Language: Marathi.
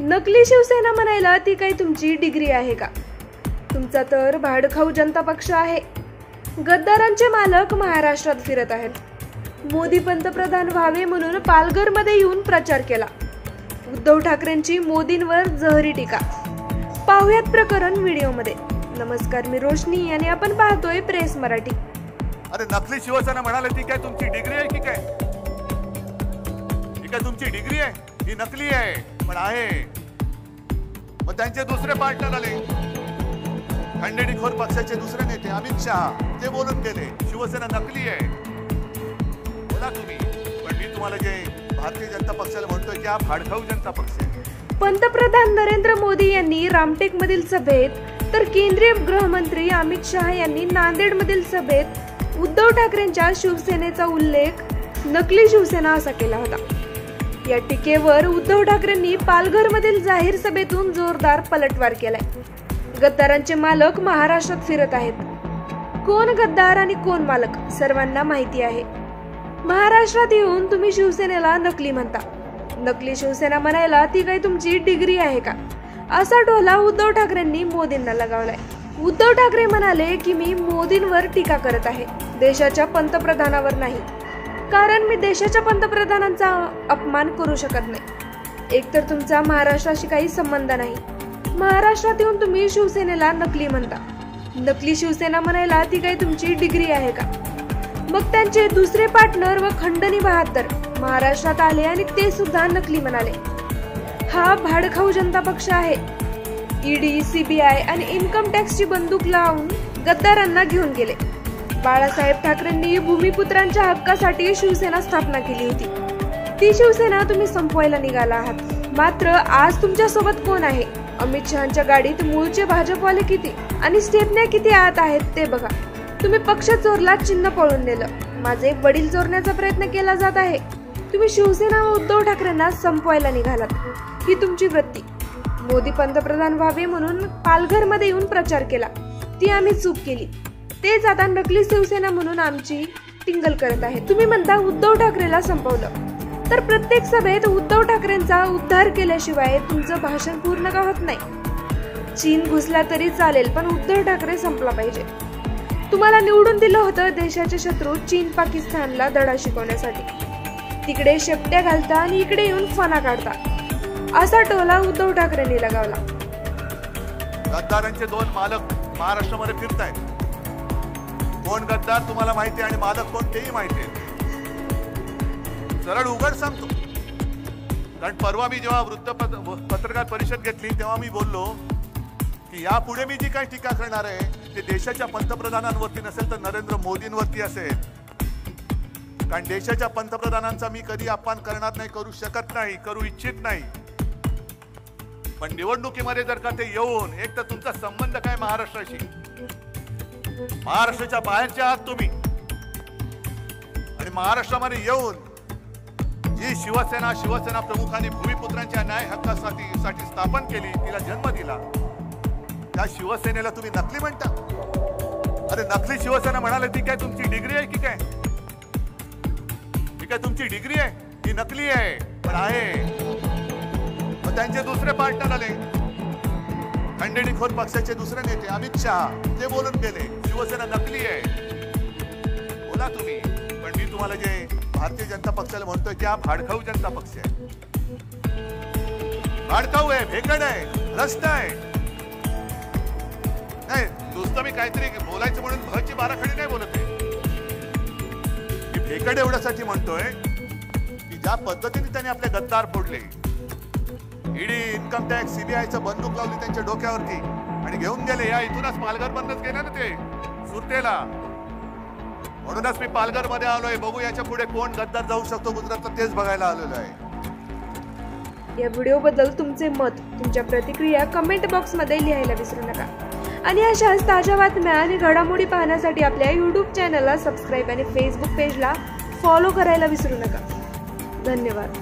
नकली शिवसेना म्हणायला ती काही तुमची डिग्री आहे का? तुमचा तर भाडखाऊ जनता पक्ष आहे. गद्दारांचे मालक महाराष्ट्रात फिरत आहेत. मोदी पंतप्रधान व्हावे म्हणून पालघरमध्ये येऊन प्रचार केला. उद्धव ठाकरेंची मोदींवर जहरी टीका. पाहुयात प्रकरण व्हिडिओमध्ये. नमस्कार, मी रोशनी आणि आपण पाहतोय प्रेस मराठी. अरे नकली शिवसेना म्हणाले ती काय तुमची डिग्री आहे की काय? ही काय तुमची डिग्री आहे? ही नकली आहे पण आहे. मग त्यांचे दुसरे पार्टनर आले, खंडेडीखोर पक्षाचे दुसरे नेते अमित शहा, ते बोलून गेले शिवसेना नकली आहे. बोला तुम्ही, पण मी तुम्हाला जे भारतीय जनता पक्षाला म्हणतोय की हा भाडखाऊ जनता पक्ष आहे. पंतप्रधान नरेंद्र मोदी यांनी रामटेक मधील सभेत तर केंद्रीय गृहमंत्री अमित शहा यांनी नांदेड मधील सभेत उद्धव ठाकरेंच्या शिवसेनेचा उल्लेख नकली शिवसेना असा केला होता. या टीकेवर उद्धव ठाकरेंनी पालघर मधील जाहीर सभेतून जोरदार पलटवार केलाय. गद्दारांचे मालक महाराष्ट्रात फिरत आहेत. कोण गद्दार आणि कोण मालक सर्वांना माहिती आहे. महाराष्ट्रात येऊन तुम्ही शिवसेनेला नकली म्हणता. नकली शिवसेना म्हणायला ती काही तुमची डिग्री आहे का, असा टोला उद्धव ठाकरेंनी मोदींना लगावलाय. उद्धव ठाकरे म्हणाले की मी मोदींवर टीका करत आहे, देशाच्या पंतप्रधानावर नाही, कारण मी देशाच्या पंतप्रधानांचा अपमान करू शकत नाही. एकतर तुमचा महाराष्ट्राशी काही संबंध नाही. महाराष्ट्रात येऊन तुम्ही शिवसेनेला नकली म्हणता. नकली शिवसेना म्हणायला ती काही तुमची डिग्री आहे का? मग त्यांचे दुसरे पार्टनर व खंडणी बहादर महाराष्ट्रात आले आणि ते सुद्धा नकली म्हणाले. हा भाडखाऊ जनता पक्ष आहे. ईडी, सीबीआय आणि इन्कम टॅक्सची बंदूक लावून गद्दारांना घेऊन गेले. बाळासाहेब ठाकरेंनी भूमिपुत्रांच्या हक्कासाठी शिवसेना स्थापना केली होती. ती शिवसेना तुम्ही संपवायला निघाला आहात. मात्र आज तुमच्या सोबत कोण आहे? अमित शहांच्या गाडीत मूळचे भाजपवाले किती आणि स्टेपने किती आत आहेत ते बघा. तुम्ही पक्ष चोरला, चिन्ह पळून नेलं. माझे वडील चोरण्याचा प्रयत्न केला जात आहे. तुम्ही शिवसेना व उद्धव ठाकरेंना संपवायला निघालात. ही तुमची वृत्ती. मोदी पंतप्रधान व्हावे म्हणून पालघरमध्ये येऊन प्रचार केला, ती आम्ही चूक केली. तेच आता नकली शिवसेना म्हणून आमची टिंगल करत आहे. तुम्ही म्हणता उद्धव ठाकरेला संपवलं, तर प्रत्येक सभेत उद्धव ठाकरेंचा उद्धार केल्याशिवाय तुमचं भाषण पूर्ण का होत नाही? चीन घुसला तरी चालेल, पण उद्धव ठाकरे संपला पाहिजे. तुम्हाला निवडून दिलं होतं देशाचे शत्रू चीन पाकिस्तानला धडा शिकवण्यासाठी. तिकडे शेपट्या घालता आणि इकडे येऊन फना काढता, असा टोला उद्धव ठाकरेंनी लगावला. गद्दारांचे दोन मालक महाराष्ट्रामध्ये फिरतायत. कोण गद्दार तुम्हाला माहिती आणि मालक कोण तेही माहिती आहे. सरळ उघड सांगतो, कारण परवा मी जेव्हा पत्रकार परिषद घेतली तेव्हा मी बोललो की यापुढे मी जी काही टीका करणार आहे ते देशाच्या पंतप्रधानांवरती नसेल तर नरेंद्र मोदींवरती असेल. कारण देशाच्या पंतप्रधानांचा मी कधी अपमान करणार नाही, करू शकत नाही, करू इच्छित नाही. पण निवडणुकीमध्ये जर का ते येऊन, एक तर तुमचा संबंध काय महाराष्ट्राशी, महाराष्ट्राच्या बाहेरचे आहात तुम्ही, आणि महाराष्ट्रामध्ये येऊन जी शिवसेना प्रमुखांनी भूमिपुत्रांच्या न्याय हक्कासाठी स्थापन केली, तिला जन्म दिला, त्या शिवसेनेला तुम्ही नकली म्हणता. अरे नकली शिवसेना म्हणाले ती काय तुमची डिग्री आहे की काय? ही काय तुमची डिग्री आहे? ही नकली आहे पण आहे. मग त्यांचे दुसरे पार्टनर आले, खंडेडीखोर पक्षाचे दुसरे नेते अमित शहा, ते बोलून गेले शिवसेना नकली आहे. बोला तुम्ही, पण मी तुम्हाला जे भारतीय जनता पक्षाला म्हणतोय की हा भाडखाऊ जनता पक्ष आहे. भाडखाऊ आहे, भेकड आहे, भ्रष्ट आहे. नाही, नुसतं मी काहीतरी बोलायचं म्हणून भची बाराखडी नाही बोलत आहे. मी भेकड एवढ्यासाठी म्हणतोय की ज्या पद्धतीने त्यांनी आपले गद्दार फोडले, ईडी, इन्कम टॅक्स, सीबीआयचं बंदूक लावली त्यांच्या डोक्यावरती आणि घेऊन गेले. या इथूनच पालघर बंदच केलं ना ते सुरतेला. म्हणूनच मी पालघर मध्ये आलोय. बघू याच्या पुढे कोण गद्दार जाऊ शकतो गुजरातला, तेच बघायला आलेलो आहे. या व्हिडिओ बद्दल तुमचे मत, तुमच्या प्रतिक्रिया कमेंट बॉक्स मध्ये लिहायला विसरू नका. आणि अशाच ताज्या बातम्या आणि घडामोडी पाहण्यासाठी आपल्या YouTube चॅनलला सबस्क्राईब आणि फेसबुक पेजला फॉलो करायला विसरू नका. धन्यवाद.